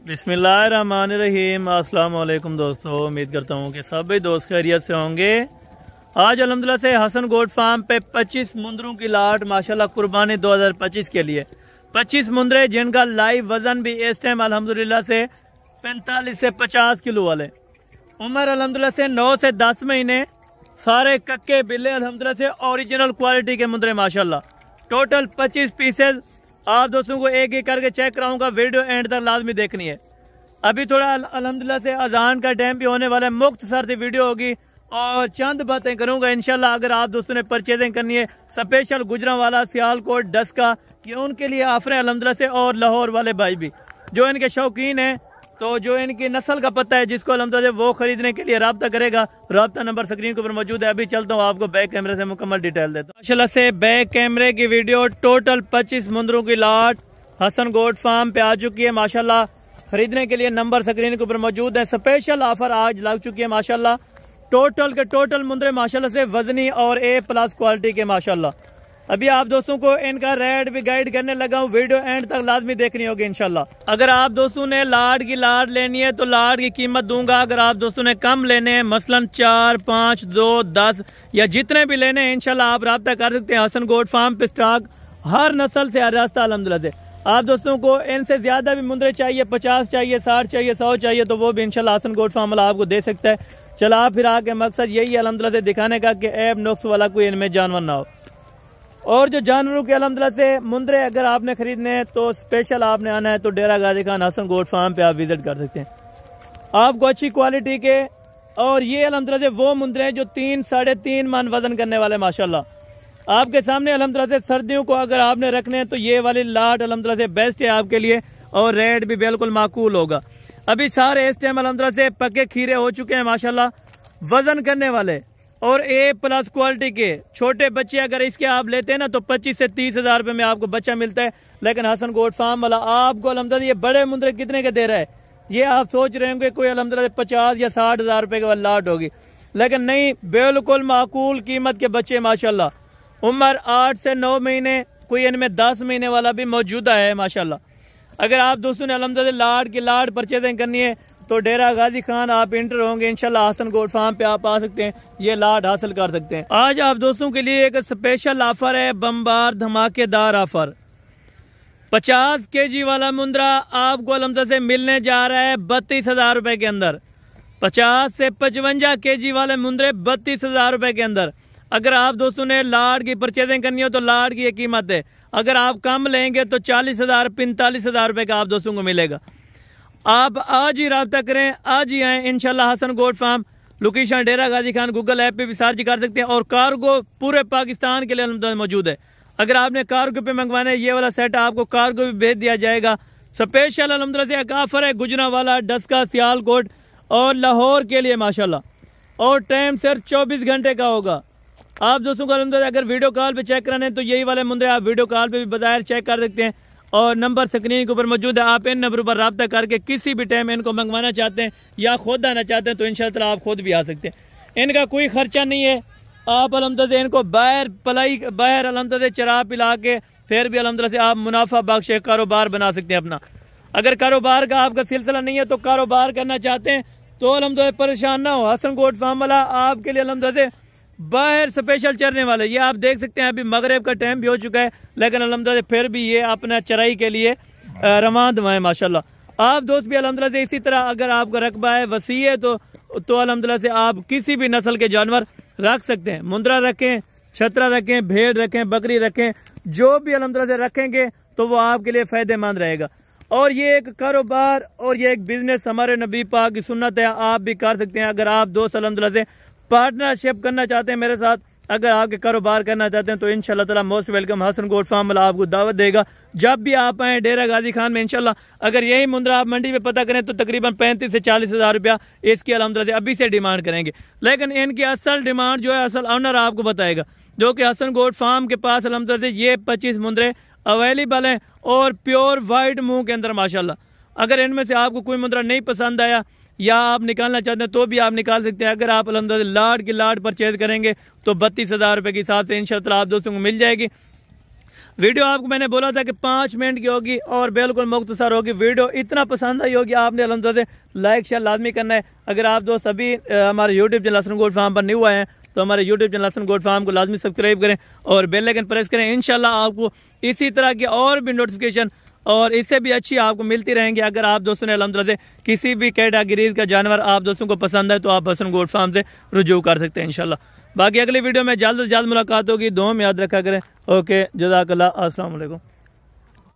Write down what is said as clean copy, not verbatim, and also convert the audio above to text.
बिस्मिल्लाहिर्रहमानिर्रहीम। अस्सलाम वालेकुम दोस्तों, उम्मीद करता हूँ कि सभी दोस्त खैरियत से होंगे। आज अल्हम्दुलिल्लाह से हसन गोट फार्म पे 25 मुंदरों की लाट माशाल्लाह कुर्बानी 2025 के लिए 25 मुंदरे जिनका लाइव वजन भी इस टाइम अल्हम्दुलिल्लाह से 45 से 50 किलो वाले, उम्र अल्हम्दुलिल्लाह से 9 से 10 महीने, सारे कक्के बिल्ले अल्हम्दुलिल्लाह से ओरिजिनल क्वालिटी के मुंदरे माशाल्लाह। टोटल 25 पीसेज आप दोस्तों को एक एक करके चेक कराऊंगा, वीडियो एंड तक लाजमी देखनी है। अभी थोड़ा अल्हम्दुलिल्लाह से अजान का टाइम भी होने वाला है, मुख्तसर सी वीडियो होगी और चंद बातें करूंगा इंशाल्लाह। अगर आप दोस्तों ने परचेजिंग करनी है स्पेशल गुजरांवाला, सियालकोट, डस्का, ये उनके लिए ऑफर है अल्हम्दुलिल्लाह से, और लाहौर वाले भाई भी जो इनके शौकीन हैं, तो जो इनकी नस्ल का पता है जिसको अल्हम्दुलिल्लाह वो खरीदने के लिए रब्ता करेगा। रब्ता नंबर स्क्रीन के ऊपर मौजूद है। अभी चलता हूँ आपको बैक कैमरे से मुकम्मल डिटेल देता हूँ। माशाल्लाह से बैक कैमरे की वीडियो टोटल 25 मुंदरों की लाट हसन गोट फार्म पे आ चुकी है माशाल्लाह। खरीदने के लिए नंबर स्क्रीन के ऊपर मौजूद है। स्पेशल ऑफर आज लग चुकी है माशाल्लाह। टोटल के टोटल मुंदरे माशाल्लाह से वजनी और A+ क्वालिटी के माशाल्लाह। अभी आप दोस्तों को इनका रेट भी गाइड करने लगा हूँ, वीडियो एंड तक लाजमी देखनी होगी इंशाल्लाह। अगर आप दोस्तों ने लाट की लाट लेनी है तो लाट की कीमत दूंगा। अगर आप दोस्तों ने कम लेने हैं मसलन 4, 5, 2, 10 या जितने भी लेने हैं इंशाल्लाह आप रब्ता कर सकते हैं। हसन गोट फार्म पे स्टॉक हर नस्ल से हर रास्ता अल्हम्दुलिल्लाह से। आप दोस्तों को इनसे ज्यादा भी मुंदरे चाहिए, 50 चाहिए, 60 चाहिए, 100 चाहिए, तो वो भी इंशाल्लाह हसन गोट फार्म वाला आपको दे सकता है। चला फिर आके मकसद यही है अल्हम्दुलिल्लाह से दिखाने का कि ऐब नुक्स वाला कोई इनमें जानवर ना हो। और जो जानवरों के अल्हम्दुलिल्लाह से मुंदरे अगर आपने खरीदने हैं तो स्पेशल आपने आना है तो डेरा गाजी खान हसन गोट फार्म पे आप विजिट कर सकते हैं। आपको अच्छी क्वालिटी के, और ये अल्हम्दुलिल्लाह से वो मुंदरे हैं जो 3, 3.5 मन वजन करने वाले माशाल्लाह। आपके सामने अल्हम्दुलिल्लाह से सर्दियों को अगर आपने रखने हैं तो ये वाली लाट अल्हम्दुलिल्लाह से बेस्ट है आपके लिए, और रेट भी बिल्कुल माकूल होगा। अभी सारे इस टाइम अल्हम्दुलिल्लाह से पक्के खीरे हो चुके हैं माशाल्लाह, वजन करने वाले और A+ क्वालिटी के। छोटे बच्चे अगर इसके आप लेते हैं ना तो 25 से 30 हजार रुपए में आपको बच्चा मिलता है। लेकिन हसन गोट फार्म वाला आपको अल्हम्दुलिल्लाह ये बड़े मुंदरे कितने के दे रहा है, ये आप सोच रहे होंगे कोई अल्हम्दुलिल्लाह 50 या 60 हजार रुपए के लाट होगी, लेकिन नहीं, बिल्कुल माकूल कीमत के बच्चे माशाल्लाह। उम्र 8 से 9 महीने, कोई इनमें 10 महीने वाला भी मौजूदा है माशाल्लाह। अगर आप दोस्तों ने अल्हम्दुलिल्लाह लाट की लाट परचेजिंग करनी है तो डेरा गाजी खान आप इंटर होंगे इंशाल्लाह, हसन गोट फार्म पे आप आ सकते हैं, ये लाट हासिल कर सकते हैं। आज आप दोस्तों के लिए एक स्पेशल ऑफर है, बम्बार धमाकेदार ऑफर। 50 kg वाला मुंदरा आपको अल्हम्दुलिल्लाह से मिलने जा रहा है 32 हजार रुपए के अंदर। 50 से 55 kg वाले मुंदरे 32 हजार रुपए के अंदर। अगर आप दोस्तों ने लाट की परचेजिंग करनी हो तो लाट की ये कीमत है। अगर आप कम लेंगे तो 40 हजार 45 हजार रुपए का आप दोस्तों को मिलेगा। आप आज ही रब्ता करें, आज ही आए इंशाल्लाह। हसन गोट फार्म लोकेशन डेरा गाजी खान, गूगल ऐप पे भी सर्च कर सकते हैं, और कार्गो पूरे पाकिस्तान के लिए अल्हम्दुलिल्लाह मौजूद है। अगर आपने कार्गो पे मंगवाना है ये वाला सेट आपको कार्गो भी भेज दिया जाएगा। स्पेशल अल्हम्दुलिल्लाह से एक ऑफर है गुजरांवाला, डस्का, सियालकोट और लाहौर के लिए माशाल्लाह, और टाइम सिर्फ 24 घंटे का होगा। आप दोस्तों को अल्हम्दुलिल्लाह अगर वीडियो कॉल पे चेक कराने तो यही वाले मुंदरे आप वीडियो कॉल पे भी बजाय चेक कर सकते हैं, और नंबर स्क्रीन के ऊपर मौजूद है। आप इन नंबरों पर रब्ता करके किसी भी टाइम इनको मंगवाना चाहते हैं या खुद आना चाहते हैं तो इंशाल्लाह आप खुद भी आ सकते हैं। इनका कोई खर्चा नहीं है। आप अल्हम्दुलिल्लाह इनको बाहर अल्हम्दुलिल्लाह चरा पिला के फिर भी अल्हम्दुलिल्लाह से आप मुनाफा बख्श कारोबार बना सकते हैं अपना। अगर कारोबार का आपका सिलसिला नहीं है तो कारोबार करना चाहते हैं तो अल्हम्दुलिल्लाह परेशान ना हो, हसन गोट फार्म वाला आपके लिए अल्हम्दुलिल्लाह बाहर स्पेशल चरने वाले। ये आप देख सकते हैं अभी मगरिब का टाइम भी हो चुका है, लेकिन अल्हम्दुलिल्लाह फिर भी ये अपना चराई के लिए रवान दवाएं माशाल्लाह। आप दोस्त भी अल्हम्दुलिल्लाह से इसी तरह अगर आपका रकबा है, वसी है, तो अल्हम्दुलिल्लाह से आप किसी भी नस्ल के जानवर रख सकते हैं। मुंदरा रखें, छतरा रखें, भेड़ रखें, बकरी रखें, जो भी अल्हम्दुलिल्लाह से रखेंगे तो वो आपके लिए फायदेमंद रहेगा। और ये एक कारोबार और ये एक बिजनेस हमारे नबी पाक की सुन्नत है, आप भी कर सकते हैं। अगर आप दोस्त अल्हम्दुलिल्लाह से पार्टनरशिप करना चाहते हैं मेरे साथ, अगर आपके कारोबार करना चाहते हैं तो इंशाल्लाह ताला most welcome. Hasan goat farm वाला आपको दावत देगा जब भी आप आए डेरा गाजी खान में इंशाल्लाह। अगर यही मुंदरा आप मंडी में पता करें तो तकरीबन 35 से 40 हजार रुपया इसकी अल्हम्दुलिल्लाह अभी से डिमांड करेंगे, लेकिन इनकी असल डिमांड जो है असल ऑनर आपको बताएगा, जो कि हसन गोट फार्म के पास अल्हम्दुलिल्लाह ये 25 मुंदरे अवेलेबल हैं और प्योर वाइट मुंह के अंदर माशाल्लाह। अगर इनमें से आपको कोई मुंदरा नहीं पसंद आया या आप निकालना चाहते हैं तो भी आप निकाल सकते हैं। अगर आप अल्हम्दुलिल्लाह लाट की लाट परचेज करेंगे तो 32 हजार रुपए के हिसाब से इंशाल्लाह आप दोस्तों को मिल जाएगी। वीडियो आपको मैंने बोला था कि 5 मिनट की होगी और बिल्कुल मुख्तसर होगी। वीडियो इतना पसंद आई होगी आपने अल्हम्दुलिल्लाह से लाइक शेयर लाजमी करना है। अगर आप दोस्त अभी हमारे YouTube channel Hasan goat farm पर न्यू आए हैं तो हमारे YouTube channel Hasan goat farm को लाजमी सब्सक्राइब करें और बेल आइकन प्रेस करें। इंशाल्लाह आपको इसी तरह की और भी नोटिफिकेशन और इससे भी अच्छी आपको मिलती रहेंगी। अगर आप दोस्तों ने अल्हम्दुलिल्लाह से किसी भी कैटेगरीज का जानवर आप दोस्तों को पसंद है तो आप हसन गोट फार्म से रुजू कर सकते हैं इंशाल्लाह। बाकी अगली वीडियो में जल्द से जल्द मुलाकात होगी। दुआ में याद रखा करें। ओके, जज़ाकल्लाह, अस्सलाम वालेकुम।